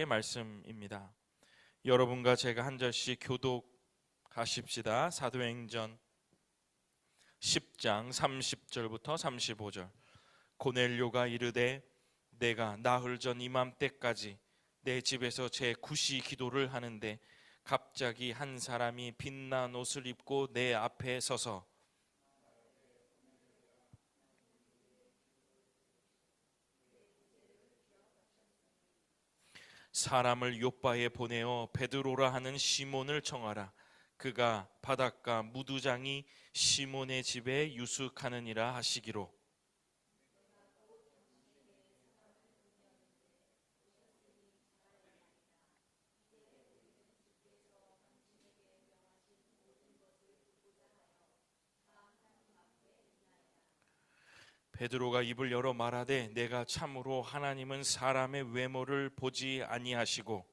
말씀입니다. 여러분과 제가 한 절씩 교독하십시다. 사도행전 10장 30절부터 35절. 고넬료가 이르되 내가 나흘 전 이맘때까지 내 집에서 제 구시 기도를 하는데 갑자기 한 사람이 빛난 옷을 입고 내 앞에 서서 사람을 요바에 보내어 베드로라 하는 시몬을 청하라. 그가 바닷가 무두장이 시몬의 집에 유숙하느니라 하시기로. 베드로가 입을 열어 말하되 내가 참으로 하나님은 사람의 외모를 보지 아니하시고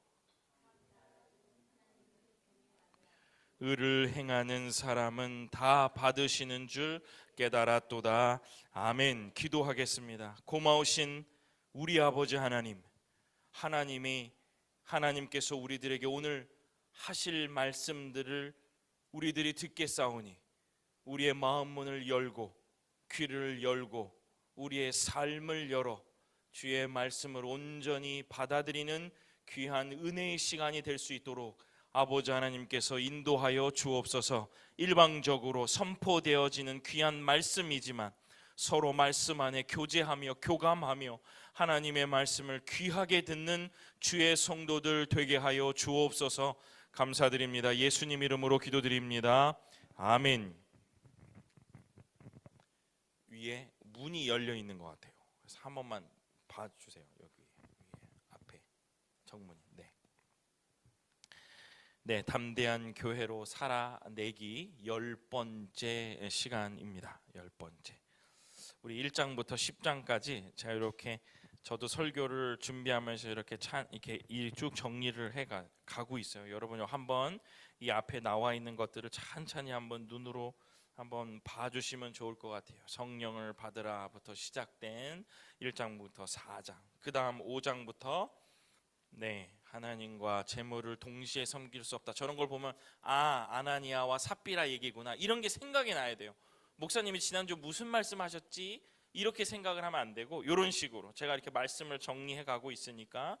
의를 행하는 사람은 다 받으시는 줄 깨달았도다. 아멘. 기도하겠습니다. 고마우신 우리 아버지 하나님, 하나님께서 우리들에게 오늘 하실 말씀들을 우리들이 듣겠사오니 우리의 마음 문을 열고 귀를 열고 우리의 삶을 열어 주의 말씀을 온전히 받아들이는 귀한 은혜의 시간이 될 수 있도록 아버지 하나님께서 인도하여 주옵소서. 일방적으로 선포되어지는 귀한 말씀이지만 서로 말씀 안에 교제하며 교감하며 하나님의 말씀을 귀하게 듣는 주의 성도들 되게 하여 주옵소서. 감사드립니다. 예수님 이름으로 기도드립니다. 아멘. 위에 문이 열려 있는 것 같아요. 그래서 한 번만 봐주세요. 여기 위에 앞에 정문이. 네, 담대한 교회로 살아내기 10번째 시간입니다. 10번째. 우리 1장부터 10장까지 제가 이렇게 저도 설교를 준비하면서 이렇게 쭉 정리를 해 가고 있어요. 여러분 한번 이 앞에 나와 있는 것들을 찬찬히 한번 눈으로 한번 봐주시면 좋을 것 같아요. 성령을 받으라부터 시작된 1장부터 4장, 그 다음 5장부터 하나님과 재물을 동시에 섬길 수 없다. 저런 걸 보면 아나니아와 삽비라 얘기구나, 이런 게 생각이 나야 돼요. 목사님이 지난주 무슨 말씀 하셨지? 이렇게 생각을 하면 안 되고 이런 식으로 제가 이렇게 말씀을 정리해 가고 있으니까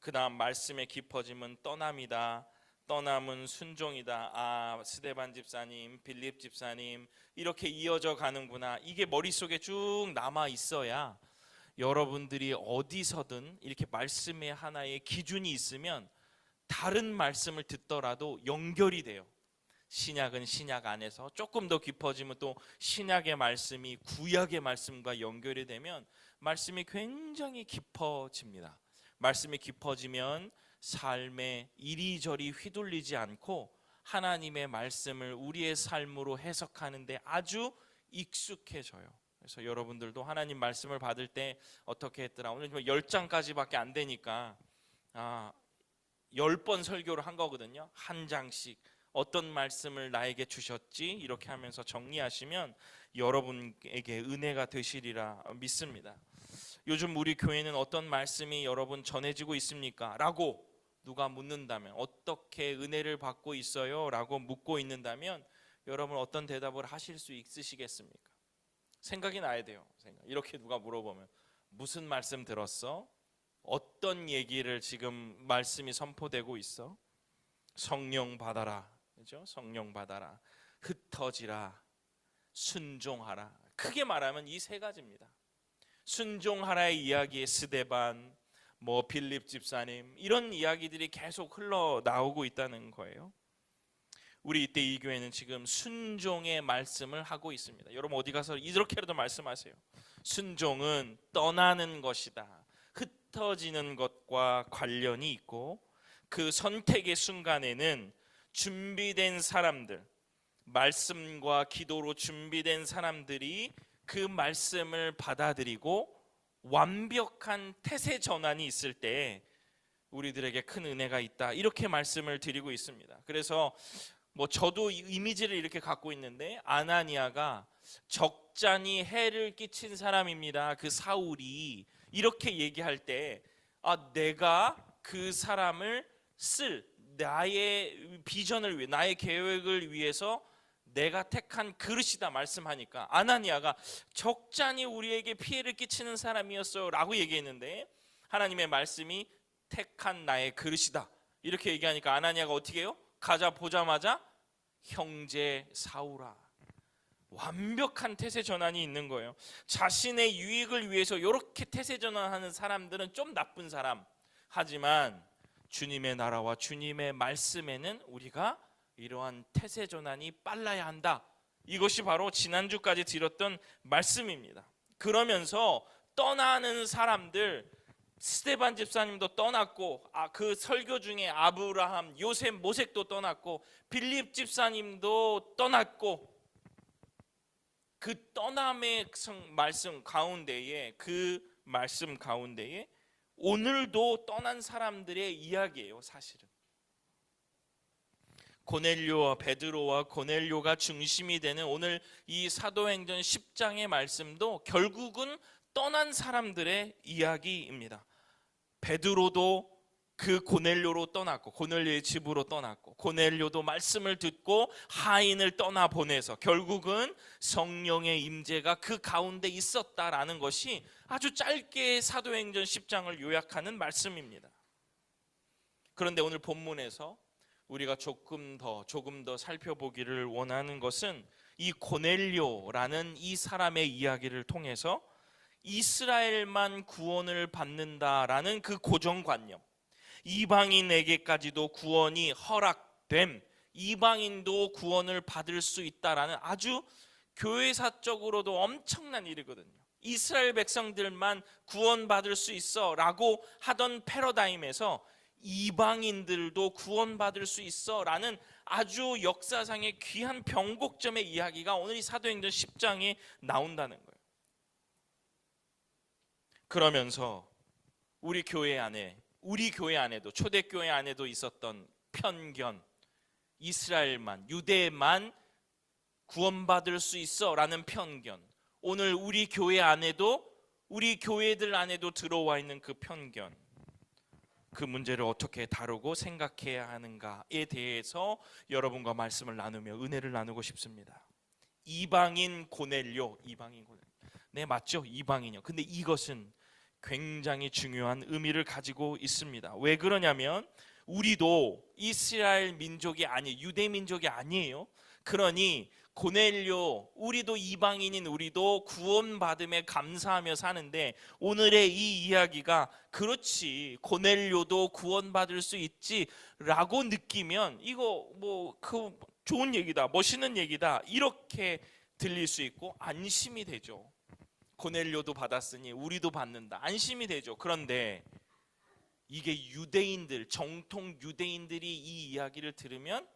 그 다음 말씀의 깊어짐은 떠남이다. 떠남은 순종이다. 스데반 집사님, 빌립 집사님, 이렇게 이어져 가는구나. 이게 머릿속에 쭉 남아 있어야 여러분들이 어디서든 이렇게 말씀의 하나의 기준이 있으면 다른 말씀을 듣더라도 연결이 돼요. 신약은 신약 안에서 조금 더 깊어지면 또 신약의 말씀이 구약의 말씀과 연결이 되면 말씀이 굉장히 깊어집니다. 말씀이 깊어지면 삶에 이리저리 휘둘리지 않고 하나님의 말씀을 우리의 삶으로 해석하는데 아주 익숙해져요. 그래서 여러분들도 하나님 말씀을 받을 때 어떻게 했더라, 오늘 10장까지밖에 안 되니까 10번 설교를 한 거거든요. 한 장씩 어떤 말씀을 나에게 주셨지, 이렇게 하면서 정리하시면 여러분에게 은혜가 되시리라 믿습니다. 요즘 우리 교회는 어떤 말씀이 여러분 전해지고 있습니까? 라고 누가 묻는다면, 어떻게 은혜를 받고 있어요? 라고 묻고 있는다면 여러분 어떤 대답을 하실 수 있으시겠습니까? 생각이 나야 돼요. 이렇게 누가 물어보면 무슨 말씀 들었어? 어떤 얘기를 지금 말씀이 선포되고 있어? 성령 받아라, 그죠? 성령 받아라, 흩어지라, 순종하라. 크게 말하면 이 세 가지입니다. 순종하라의 이야기에 스데반, 빌립 집사님, 이런 이야기들이 계속 흘러나오고 있다는 거예요. 우리 이때 이 교회는 지금 순종의 말씀을 하고 있습니다. 여러분 어디 가서 이렇게라도 말씀하세요. 순종은 떠나는 것이다. 흩어지는 것과 관련이 있고 그 선택의 순간에는 준비된 사람들, 말씀과 기도로 준비된 사람들이 그 말씀을 받아들이고 완벽한 태세 전환이 있을 때 우리들에게 큰 은혜가 있다, 이렇게 말씀을 드리고 있습니다. 그래서 저도 이미지를 이렇게 갖고 있는데, 아나니아가 적잖이 해를 끼친 사람입니다. 그 사울이 이렇게 얘기할 때 내가 그 사람을 쓸 나의 비전을 위해, 나의 계획을 위해서 내가 택한 그릇이다 말씀하니까 아나니아가 적잖이 우리에게 피해를 끼치는 사람이었어요 라고 얘기했는데, 하나님의 말씀이 택한 나의 그릇이다 이렇게 얘기하니까 아나니아가 어떻게 해요? 가자 보자마자 형제 사울아, 완벽한 태세 전환이 있는 거예요. 자신의 유익을 위해서 이렇게 태세 전환하는 사람들은 좀 나쁜 사람, 하지만 주님의 나라와 주님의 말씀에는 우리가 이러한 태세 전환이 빨라야 한다. 이것이 바로 지난주까지 드렸던 말씀입니다. 그러면서 떠나는 사람들, 스데반 집사님도 떠났고, 그 설교 중에 아브라함, 요셉, 모색도 떠났고, 빌립 집사님도 떠났고, 그 떠남의 말씀 가운데에, 그 말씀 가운데에 오늘도 떠난 사람들의 이야기예요. 사실은 고넬료와 베드로와 고넬료가 중심이 되는 오늘 이 사도행전 10장의 말씀도 결국은 떠난 사람들의 이야기입니다. 베드로도 그 고넬료로 떠났고, 고넬료의 집으로 떠났고, 고넬료도 말씀을 듣고 하인을 떠나보내서 결국은 성령의 임재가 그 가운데 있었다라는 것이 아주 짧게 사도행전 10장을 요약하는 말씀입니다. 그런데 오늘 본문에서 우리가 조금 더 살펴보기를 원하는 것은 이 고넬료라는 이 사람의 이야기를 통해서 이스라엘만 구원을 받는다라는 그 고정관념, 이방인에게까지도 구원이 허락됨, 이방인도 구원을 받을 수 있다라는 아주 교회사적으로도 엄청난 일이거든요. 이스라엘 백성들만 구원받을 수 있어 라고 하던 패러다임에서 이방인들도 구원받을 수 있어 라는 아주 역사상의 귀한 변곡점의 이야기가 오늘 이 사도행전 10장에 나온다는 거예요. 그러면서 우리 교회 안에도, 초대교회 안에도 있었던 편견, 이스라엘만, 유대만 구원받을 수 있어 라는 편견, 오늘 우리 교회 안에도, 우리 교회들 안에도 들어와 있는 그 편견, 그 문제를 어떻게 다루고 생각해야 하는가에 대해서 여러분과 말씀을 나누며 은혜를 나누고 싶습니다. 이방인 고넬료, 네, 맞죠? 이방인이요. 근데 이것은 굉장히 중요한 의미를 가지고 있습니다. 왜 그러냐면 우리도 이스라엘 민족이 아니에요. 유대 민족이 아니에요. 그러니 고넬료, 우리도 이방인인 우리도 구원받음에 감사하며 사는데, 오늘의 이 이야기가 그렇지 고넬료도 구원받을 수 있지 라고 느끼면 이거 그 좋은 얘기다, 멋있는 얘기다 이렇게 들릴 수 있고 안심이 되죠. 고넬료도 받았으니 우리도 받는다, 안심이 되죠. 그런데 이게 유대인들, 정통 유대인들이 이 이야기를 들으면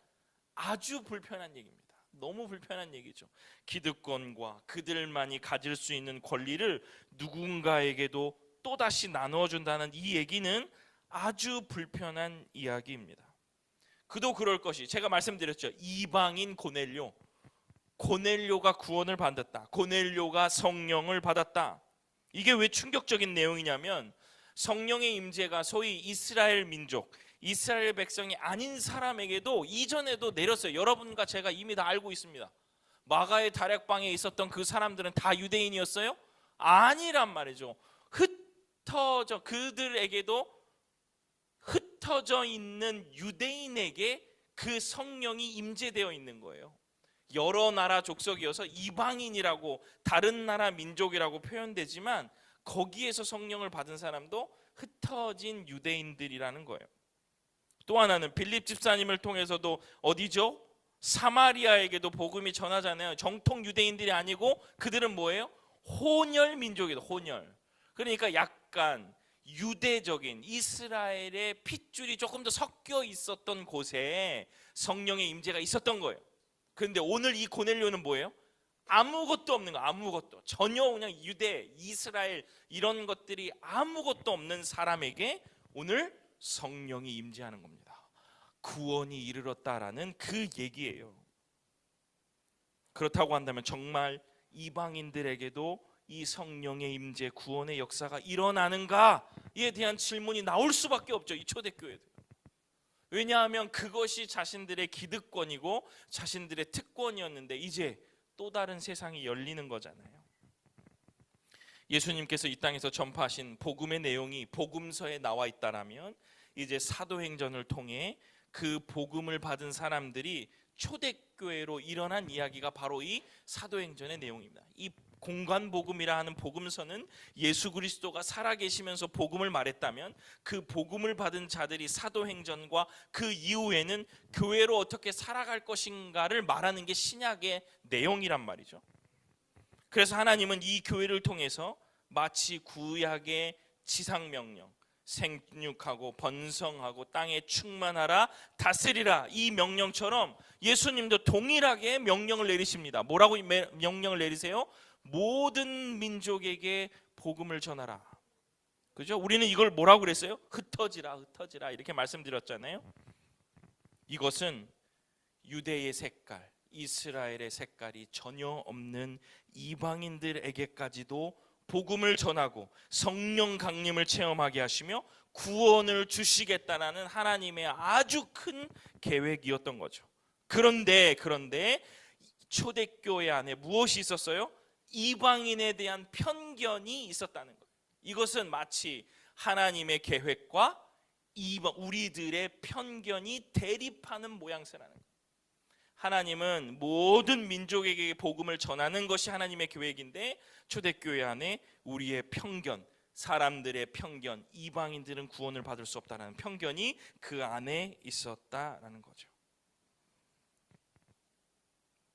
아주 불편한 얘기입니다. 너무 불편한 얘기죠. 기득권과 그들만이 가질 수 있는 권리를 누군가에게도 또다시 나누어 준다는 이 얘기는 아주 불편한 이야기입니다. 그도 그럴 것이, 제가 말씀드렸죠. 이방인 고넬료가 구원을 받았다, 고넬료가 성령을 받았다. 이게 왜 충격적인 내용이냐면 성령의 임재가 소위 이스라엘 민족, 이스라엘 백성이 아닌 사람에게도 이전에도 내렸어요. 여러분과 제가 이미 다 알고 있습니다. 마가의 다락방에 있었던 그 사람들은 다 유대인이었어요? 아니란 말이죠. 그들에게도 흩어져 있는 유대인에게 그 성령이 임재되어 있는 거예요. 여러 나라 족속이어서 이방인이라고, 다른 나라 민족이라고 표현되지만 거기에서 성령을 받은 사람도 흩어진 유대인들이라는 거예요. 또 하나는 빌립 집사님을 통해서도 어디죠? 사마리아에게도 복음이 전하잖아요. 정통 유대인들이 아니고 그들은 뭐예요? 혼혈 민족이다, 혼혈. 그러니까 약간 유대적인 이스라엘의 핏줄이 조금 더 섞여 있었던 곳에 성령의 임재가 있었던 거예요. 그런데 오늘 이 고넬료는 뭐예요? 아무것도 없는 거, 아무것도, 전혀 그냥 유대, 이스라엘 이런 것들이 아무것도 없는 사람에게 오늘 성령이 임재하는 겁니다. 구원이 이르렀다라는 그 얘기예요. 그렇다고 한다면 정말 이방인들에게도 이 성령의 임재, 구원의 역사가 일어나는가에 대한 질문이 나올 수밖에 없죠, 이 초대교회들. 왜냐하면 그것이 자신들의 기득권이고 자신들의 특권이었는데 이제 또 다른 세상이 열리는 거잖아요. 예수님께서 이 땅에서 전파하신 복음의 내용이 복음서에 나와 있다라면 이제 사도행전을 통해 그 복음을 받은 사람들이 초대교회로 일어난 이야기가 바로 이 사도행전의 내용입니다. 이 공관복음이라 하는 복음서는 예수 그리스도가 살아계시면서 복음을 말했다면 그 복음을 받은 자들이 사도행전과 그 이후에는 교회로 어떻게 살아갈 것인가를 말하는 게 신약의 내용이란 말이죠. 그래서 하나님은 이 교회를 통해서 마치 구약의 지상명령, 생육하고 번성하고 땅에 충만하라 다스리라, 이 명령처럼 예수님도 동일하게 명령을 내리십니다. 뭐라고 명령을 내리세요? 모든 민족에게 복음을 전하라. 그죠? 우리는 이걸 뭐라고 그랬어요? 흩어지라, 흩어지라 이렇게 말씀드렸잖아요. 이것은 유대의 색깔, 이스라엘의 색깔이 전혀 없는 이방인들에게까지도 복음을 전하고 성령 강림을 체험하게 하시며 구원을 주시겠다라는 하나님의 아주 큰 계획이었던 거죠. 그런데 초대교회 안에 무엇이 있었어요? 이방인에 대한 편견이 있었다는 거예요. 이것은 마치 하나님의 계획과 우리들의 편견이 대립하는 모양새라는 거예요. 하나님은 모든 민족에게 복음을 전하는 것이 하나님의 계획인데 초대교회 안에 우리의 편견, 사람들의 편견, 이방인들은 구원을 받을 수 없다는 편견이 그 안에 있었다라는 거죠.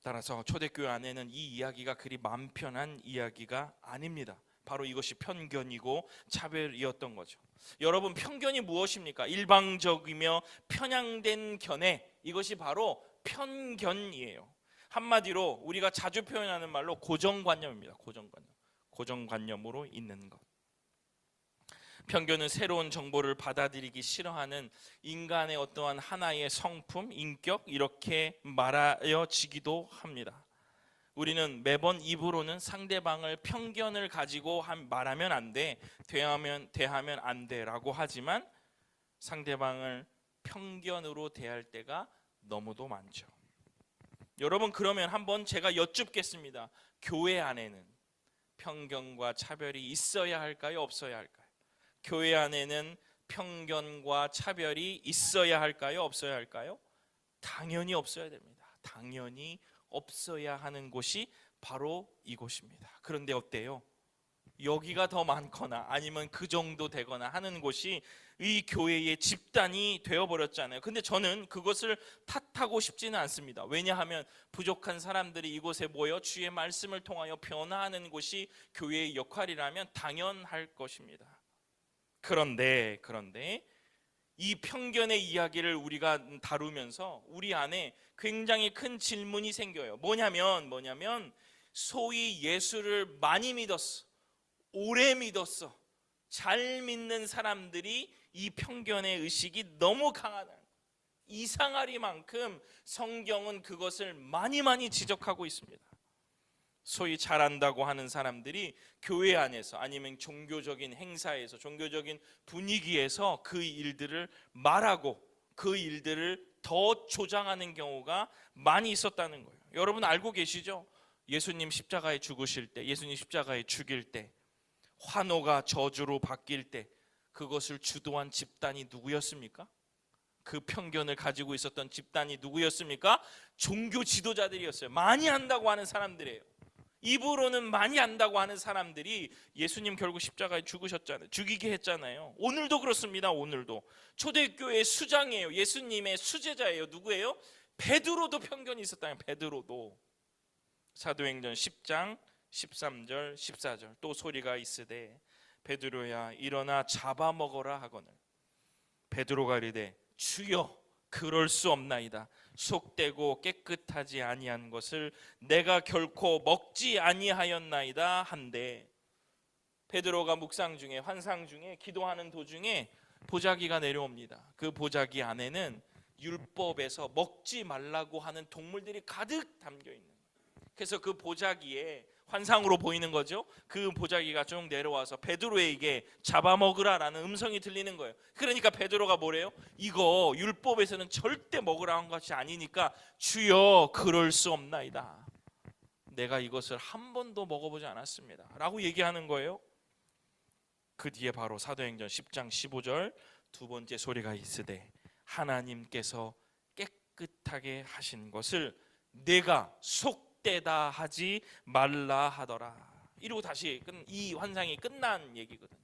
따라서 초대교회 안에는 이 이야기가 그리 마음 편한 이야기가 아닙니다. 바로 이것이 편견이고 차별이었던 거죠. 여러분, 편견이 무엇입니까? 일방적이며 편향된 견해, 이것이 바로 편견이에요. 한마디로 우리가 자주 표현하는 말로 고정관념입니다. 고정관념으로 있는 것. 편견은 새로운 정보를 받아들이기 싫어하는 인간의 어떠한 하나의 성품, 인격, 이렇게 말하여지기도 합니다. 우리는 매번 입으로는 상대방을 편견을 가지고 말하면 안 돼, 대하면 안 돼라고 하지만 상대방을 편견으로 대할 때가 너무도 많죠. 여러분, 그러면 한번 제가 여쭙겠습니다. 교회 안에는 편견과 차별이 있어야 할까요? 없어야 할까요? 교회 안에는 편견과 차별이 있어야 할까요? 없어야 할까요? 당연히 없어야 됩니다. 당연히 없어야 하는 곳이 바로 이곳입니다. 그런데 어때요? 여기가 더 많거나 아니면 그 정도 되거나 하는 곳이 이 교회의 집단이 되어버렸잖아요. 근데 저는 그것을 탓하고 싶지는 않습니다. 왜냐하면 부족한 사람들이 이곳에 모여 주의 말씀을 통하여 변화하는 곳이 교회의 역할이라면 당연할 것입니다. 그런데 이 편견의 이야기를 우리가 다루면서 우리 안에 굉장히 큰 질문이 생겨요. 뭐냐면 소위 예수를 많이 믿었어, 오래 믿었어, 잘 믿는 사람들이 이 편견의 의식이 너무 강하다. 이상하리만큼 성경은 그것을 많이 지적하고 있습니다. 소위 잘한다고 하는 사람들이 교회 안에서 아니면 종교적인 행사에서, 종교적인 분위기에서 그 일들을 말하고 그 일들을 더 조장하는 경우가 많이 있었다는 거예요. 여러분 알고 계시죠? 예수님 십자가에 죽으실 때, 예수님 십자가에 죽일 때, 환호가 저주로 바뀔 때 그것을 주도한 집단이 누구였습니까? 그 편견을 가지고 있었던 집단이 누구였습니까? 종교 지도자들이었어요. 많이 안다고 하는 사람들이에요. 입으로는 많이 안다고 하는 사람들이 예수님 결국 십자가에 죽으셨잖아요. 죽이게 했잖아요. 오늘도 그렇습니다. 오늘도 초대교회의 수장이에요. 예수님의 수제자예요. 누구예요? 베드로도 편견이 있었다는, 베드로도. 사도행전 10장 13절 14절 또 소리가 있으되 베드로야 일어나 잡아먹어라 하거늘 베드로가 이르되 주여 그럴 수 없나이다. 속되고 깨끗하지 아니한 것을 내가 결코 먹지 아니하였나이다 한데, 베드로가 묵상 중에, 환상 중에, 기도하는 도중에 보자기가 내려옵니다. 그 보자기 안에는 율법에서 먹지 말라고 하는 동물들이 가득 담겨 있는 거예요. 그래서 그 보자기에 환상으로 보이는 거죠. 그 보자기가 쭉 내려와서 베드로에게 잡아먹으라라는 음성이 들리는 거예요. 그러니까 베드로가 뭐래요? 이거 율법에서는 절대 먹으라 한 것이 아니니까 주여 그럴 수 없나이다. 내가 이것을 한 번도 먹어보지 않았습니다 라고 얘기하는 거예요. 그 뒤에 바로 사도행전 10장 15절 두 번째 소리가 있으되 하나님께서 깨끗하게 하신 것을 내가 속되다 하지 말라 하더라. 이러고 다시 이 환상이 끝난 얘기거든요.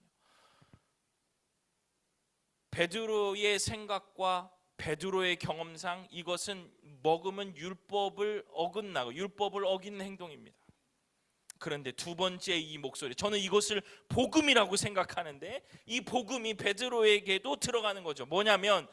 베드로의 생각과 베드로의 경험상 이것은 먹으면 율법을 어긋나고 율법을 어기는 행동입니다. 그런데 두 번째 이 목소리, 저는 이것을 복음이라고 생각하는데 이 복음이 베드로에게도 들어가는 거죠. 뭐냐면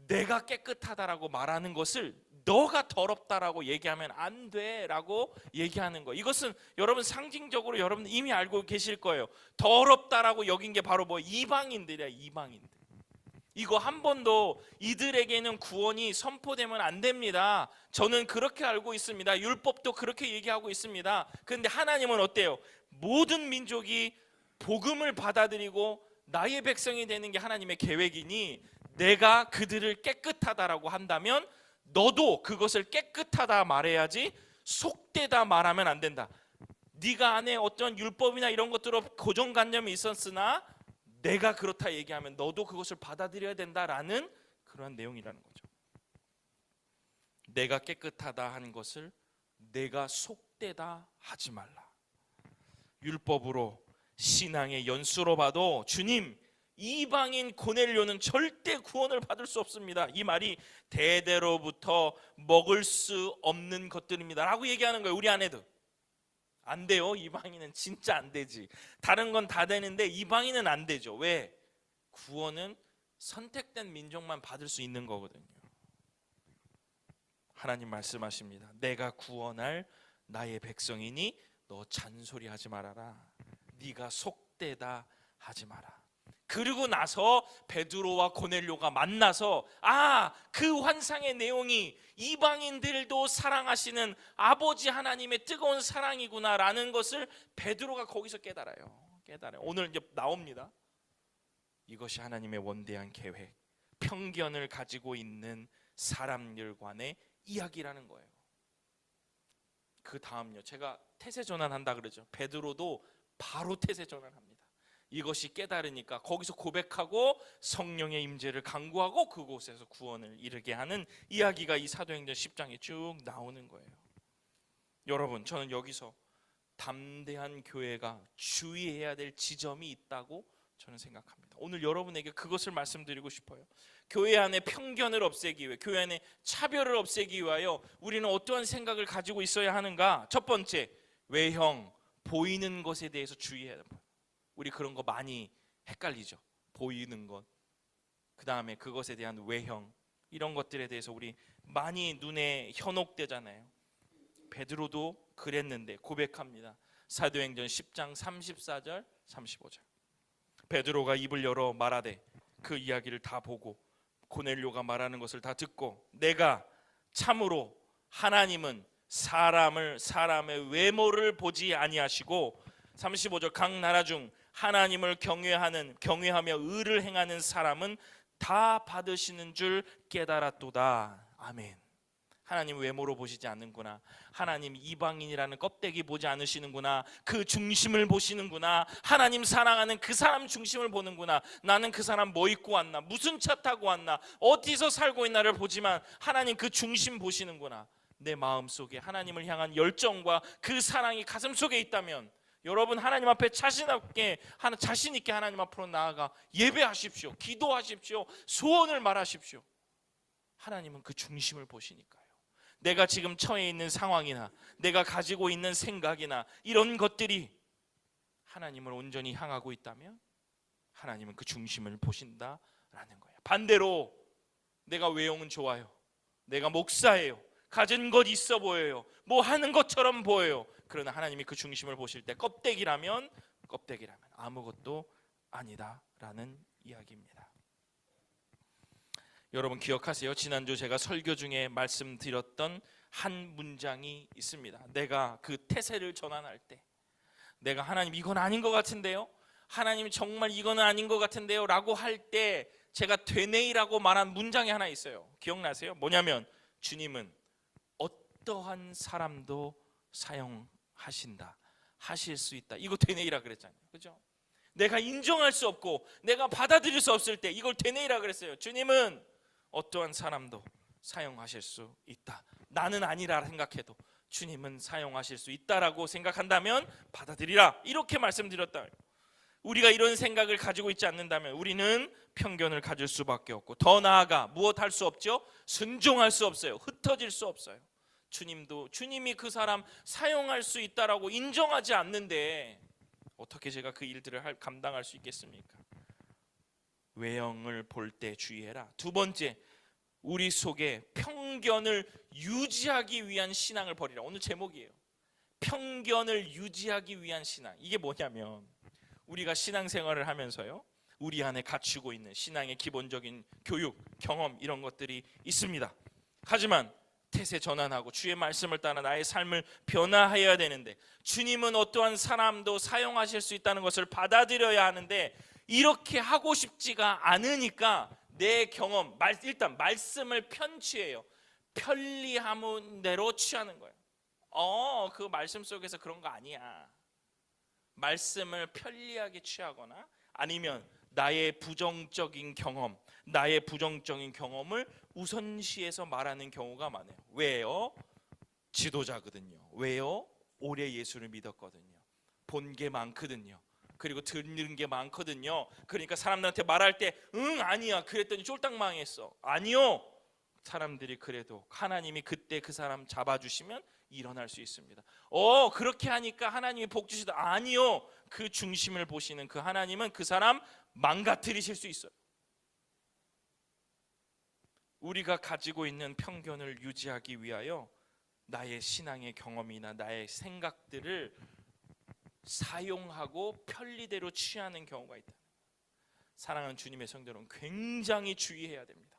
내가 깨끗하다라고 말하는 것을 너가 더럽다라고 얘기하면 안 돼라고 얘기하는 거. 이것은 여러분 상징적으로 여러분 이미 알고 계실 거예요. 더럽다라고 여긴 게 바로 뭐 이방인들이야. 이방인들. 이거 한 번도 이들에게는 구원이 선포되면 안 됩니다. 저는 그렇게 알고 있습니다. 율법도 그렇게 얘기하고 있습니다. 그런데 하나님은 어때요? 모든 민족이 복음을 받아들이고 나의 백성이 되는 게 하나님의 계획이니 내가 그들을 깨끗하다라고 한다면 너도 그것을 깨끗하다 말해야지 속되다 말하면 안 된다. 네가 안에 어떤 율법이나 이런 것들로 고정관념이 있었으나 내가 그렇다 얘기하면 너도 그것을 받아들여야 된다라는 그러한 내용이라는 거죠. 내가 깨끗하다 한 것을 내가 속되다 하지 말라. 율법으로 신앙의 연수로 봐도 주님 이방인 고넬료는 절대 구원을 받을 수 없습니다. 이 말이 대대로부터 먹을 수 없는 것들입니다 라고 얘기하는 거예요. 우리 안에도 안 돼요. 이방인은 진짜 안 되지. 다른 건 다 되는데 이방인은 안 되죠. 왜? 구원은 선택된 민족만 받을 수 있는 거거든요. 하나님 말씀하십니다. 내가 구원할 나의 백성이니 너 잔소리하지 말아라. 네가 속되다 하지 마라. 그리고 나서 베드로와 고넬료가 만나서 그 환상의 내용이 이방인들도 사랑하시는 아버지 하나님의 뜨거운 사랑이구나라는 것을 베드로가 거기서 깨달아요. 오늘 이제 나옵니다. 이것이 하나님의 원대한 계획, 편견을 가지고 있는 사람들 간의 이야기라는 거예요. 그 다음요, 제가 태세 전환한다 그러죠. 베드로도 바로 태세 전환합니다. 이것이 깨달으니까 거기서 고백하고 성령의 임재를 간구하고 그곳에서 구원을 이루게 하는 이야기가 이 사도행전 10장에 쭉 나오는 거예요. 여러분, 저는 여기서 담대한 교회가 주의해야 될 지점이 있다고 저는 생각합니다. 오늘 여러분에게 그것을 말씀드리고 싶어요. 교회 안에 편견을 없애기 위해, 교회 안에 차별을 없애기 위하여 우리는 어떠한 생각을 가지고 있어야 하는가? 첫 번째, 외형, 보이는 것에 대해서 주의해야 합니다. 우리 그런 거 많이 헷갈리죠. 보이는 것, 그 다음에 그것에 대한 외형, 이런 것들에 대해서 우리 많이 눈에 현혹되잖아요. 베드로도 그랬는데 고백합니다. 사도행전 10장 34절 35절. 베드로가 입을 열어 말하되, 그 이야기를 다 보고 고넬료가 말하는 것을 다 듣고, 내가 참으로 하나님은 사람의 외모를 보지 아니하시고, 35절, 각 나라 중 하나님을 경외하며 의를 행하는 사람은 다 받으시는 줄 깨달았도다. 아멘. 하나님 외모로 보시지 않는구나. 하나님 이방인이라는 껍데기 보지 않으시는구나. 그 중심을 보시는구나. 하나님 사랑하는 그 사람 중심을 보는구나. 나는 그 사람 뭐 입고 왔나, 무슨 차 타고 왔나, 어디서 살고 있나를 보지만 하나님 그 중심 보시는구나. 내 마음속에 하나님을 향한 열정과 그 사랑이 가슴 속에 있다면 여러분, 하나님 앞에 자신 있게 하나님 앞으로 나아가 예배하십시오. 기도하십시오. 소원을 말하십시오. 하나님은 그 중심을 보시니까요. 내가 지금 처해 있는 상황이나 내가 가지고 있는 생각이나 이런 것들이 하나님을 온전히 향하고 있다면 하나님은 그 중심을 보신다라는 거예요. 반대로 내가 외형은 좋아요, 내가 목사예요, 가진 것 있어 보여요, 뭐 하는 것처럼 보여요. 그러나 하나님이 그 중심을 보실 때 껍데기라면 아무것도 아니다라는 이야기입니다. 여러분 기억하세요? 지난주 제가 설교 중에 말씀드렸던 한 문장이 있습니다. 내가 그 태세를 전환할 때, 내가 하나님 이건 아닌 것 같은데요, 하나님 정말 이거는 아닌 것 같은데요 라고 할 때 제가 되뇌이라고 말한 문장이 하나 있어요. 기억나세요? 뭐냐면 주님은 어떠한 사람도 사용하신다, 하실 수 있다. 이거 되뇌이라 그랬잖아요. 그죠? 내가 인정할 수 없고 내가 받아들일 수 없을 때 이걸 되뇌이라 그랬어요. 주님은 어떠한 사람도 사용하실 수 있다. 나는 아니라 생각해도 주님은 사용하실 수 있다라고 생각한다면 받아들이라, 이렇게 말씀드렸다. 우리가 이런 생각을 가지고 있지 않는다면 우리는 편견을 가질 수밖에 없고, 더 나아가 무엇 할 수 없죠? 순종할 수 없어요. 흩어질 수 없어요. 주님이 그 사람 사용할 수 있다라고 인정하지 않는데 어떻게 제가 그 일들을 감당할 수 있겠습니까? 외형을 볼 때 주의해라. 두 번째, 우리 속에 편견을 유지하기 위한 신앙을 버리라. 오늘 제목이에요. 편견을 유지하기 위한 신앙. 이게 뭐냐면 우리가 신앙생활을 하면서요, 우리 안에 갖추고 있는 신앙의 기본적인 교육, 경험, 이런 것들이 있습니다. 하지만 태세 전환하고 주의 말씀을 따라 나의 삶을 변화해야 되는데, 주님은 어떠한 사람도 사용하실 수 있다는 것을 받아들여야 하는데 이렇게 하고 싶지가 않으니까 내 경험, 일단 말씀을 편취해요. 편리함은 대로 취하는 거예요. 그 말씀 속에서 그런 거 아니야. 말씀을 편리하게 취하거나 아니면 나의 부정적인 경험을 우선시해서 말하는 경우가 많아요. 왜요? 지도자거든요. 왜요? 오래 예수를 믿었거든요. 본 게 많거든요. 그리고 듣는 게 많거든요. 그러니까 사람들한테 말할 때 아니야 그랬더니 쫄딱 망했어. 아니요, 사람들이 그래도 하나님이 그때 그 사람 잡아주시면 일어날 수 있습니다. 그렇게 하니까 하나님이 복 주시다. 아니요, 그 중심을 보시는 그 하나님은 그 사람 망가뜨리실 수 있어요. 우리가 가지고 있는 편견을 유지하기 위하여 나의 신앙의 경험이나 나의 생각들을 사용하고 편리대로 취하는 경우가 있다. 사랑하는 주님의 성도는 굉장히 주의해야 됩니다.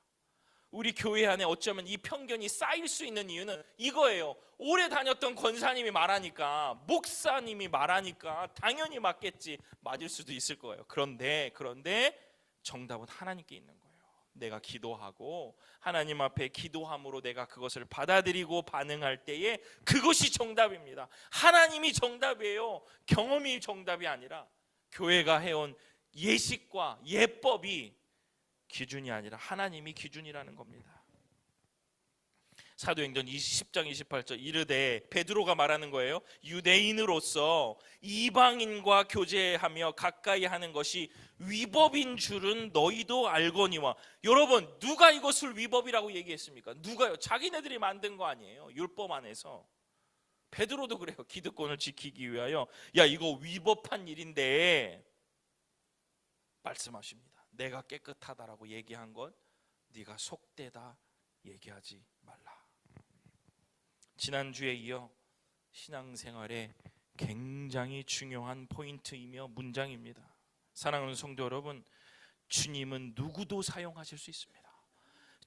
우리 교회 안에 어쩌면 이 편견이 쌓일 수 있는 이유는 이거예요. 오래 다녔던 권사님이 말하니까, 목사님이 말하니까 당연히 맞겠지. 맞을 수도 있을 거예요. 그런데 정답은 하나님께 있는 거예요. 내가 기도하고 하나님 앞에 기도함으로 내가 그것을 받아들이고 반응할 때에 그것이 정답입니다. 하나님이 정답이에요. 경험이 정답이 아니라 교회가 해온 예식과 예법이 기준이 아니라 하나님이 기준이라는 겁니다. 사도행전 10장 28절 이르되, 베드로가 말하는 거예요. 유대인으로서 이방인과 교제하며 가까이 하는 것이 위법인 줄은 너희도 알거니와. 여러분, 누가 이것을 위법이라고 얘기했습니까? 누가요? 자기네들이 만든 거 아니에요. 율법 안에서. 베드로도 그래요. 기득권을 지키기 위하여 야 이거 위법한 일인데 말씀하십니다. 내가 깨끗하다라고 얘기한 것 네가 속되다 얘기하지 말라. 지난주에 이어 신앙생활에 굉장히 중요한 포인트이며 문장입니다. 사랑하는 성도 여러분, 주님은 누구도 사용하실 수 있습니다.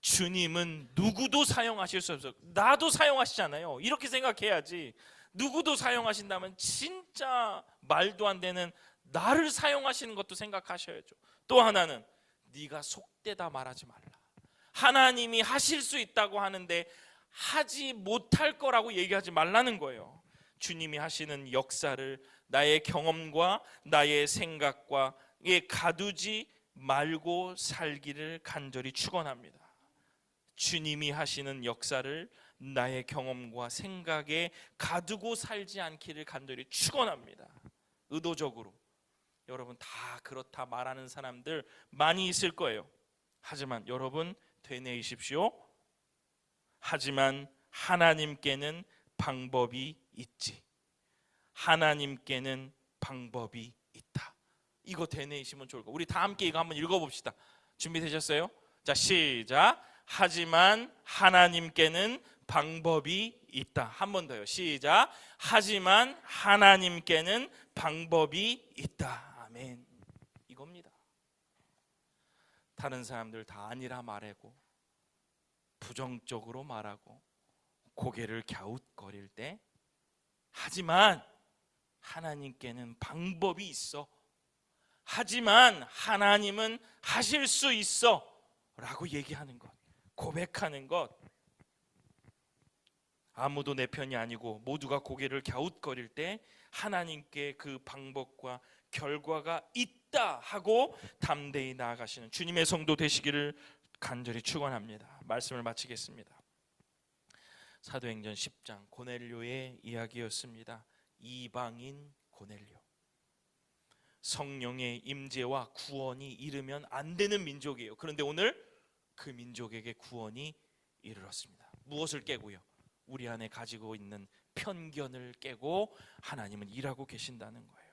주님은 누구도 사용하실 수 없어요. 나도 사용하시잖아요. 이렇게 생각해야지. 누구도 사용하신다면 진짜 말도 안 되는 나를 사용하시는 것도 생각하셔야죠. 또 하나는 네가 속되다 말하지 말라. 하나님이 하실 수 있다고 하는데 하지 못할 거라고 얘기하지 말라는 거예요. 주님이 하시는 역사를 나의 경험과 나의 생각과 가두지 말고 살기를 간절히 축원합니다. 주님이 하시는 역사를 나의 경험과 생각에 가두고 살지 않기를 간절히 축원합니다. 의도적으로. 여러분 다 그렇다 말하는 사람들 많이 있을 거예요. 하지만 여러분 되뇌이십시오. 하지만 하나님께는 방법이 있지. 하나님께는 방법이 있다. 이거 되뇌이시면 좋을 거예요. 우리 다 함께 이거 한번 읽어봅시다. 준비되셨어요? 자, 시작. 하지만 하나님께는 방법이 있다. 한 번 더요. 시작. 하지만 하나님께는 방법이 있다. 아멘. 이겁니다. 다른 사람들 다 아니라 말하고 부정적으로 말하고 고개를 갸웃거릴 때, 하지만 하나님께는 방법이 있어, 하지만 하나님은 하실 수 있어 라고 얘기하는 것, 고백하는 것. 아무도 내 편이 아니고 모두가 고개를 갸웃거릴 때 하나님께 그 방법과 결과가 있다 하고 담대히 나아가시는 주님의 성도 되시기를 간절히 축원합니다. 말씀을 마치겠습니다. 사도행전 10장 고넬료의 이야기였습니다. 이방인 고넬료. 성령의 임재와 구원이 이르면 안 되는 민족이에요. 그런데 오늘 그 민족에게 구원이 이르렀습니다. 무엇을 깨고요? 우리 안에 가지고 있는 편견을 깨고 하나님은 일하고 계신다는 거예요.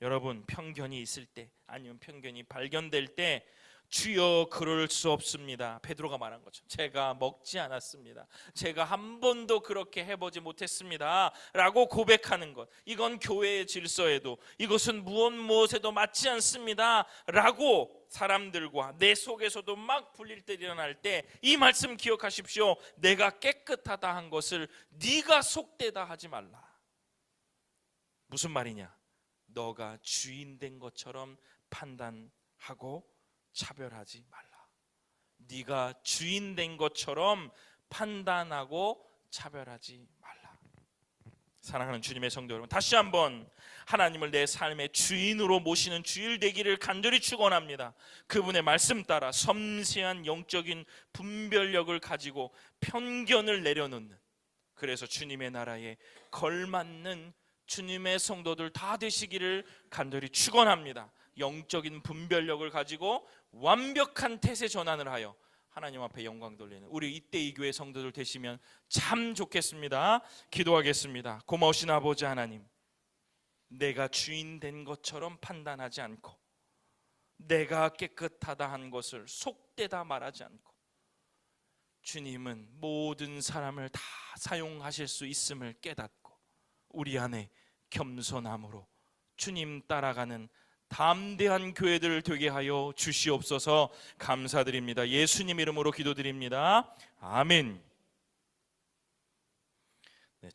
여러분, 편견이 있을 때, 아니면 편견이 발견될 때 주여 그럴 수 없습니다. 베드로가 말한 것처럼 제가 먹지 않았습니다. 제가 한 번도 그렇게 해보지 못했습니다 라고 고백하는 것, 이건 교회의 질서에도, 이것은 무엇에도 맞지 않습니다 라고 사람들과 내 속에서도 막 불릴 때 일어날 때 이 말씀 기억하십시오. 내가 깨끗하다 한 것을 네가 속되다 하지 말라. 무슨 말이냐? 너가 주인 된 것처럼 판단하고 차별하지 말라. 네가 주인 된 것처럼 판단하고 차별하지 말라. 사랑하는 주님의 성도 여러분, 다시 한번 하나님을 내 삶의 주인으로 모시는 주일 되기를 간절히 축원합니다. 그분의 말씀 따라 섬세한 영적인 분별력을 가지고 편견을 내려놓는, 그래서 주님의 나라에 걸맞는 주님의 성도들 다 되시기를 간절히 축원합니다. 영적인 분별력을 가지고 완벽한 태세 전환을 하여 하나님 앞에 영광 돌리는 우리 이때 이 교회 성도들 되시면 참 좋겠습니다. 기도하겠습니다. 고마우신 아버지 하나님, 내가 주인 된 것처럼 판단하지 않고 내가 깨끗하다 한 것을 속되다 말하지 않고, 주님은 모든 사람을 다 사용하실 수 있음을 깨닫고 우리 안에 겸손함으로 주님 따라가는 담대한 교회들 되게 하여 주시옵소서. 감사드립니다. 예수님 이름으로 기도드립니다. 아멘. 네,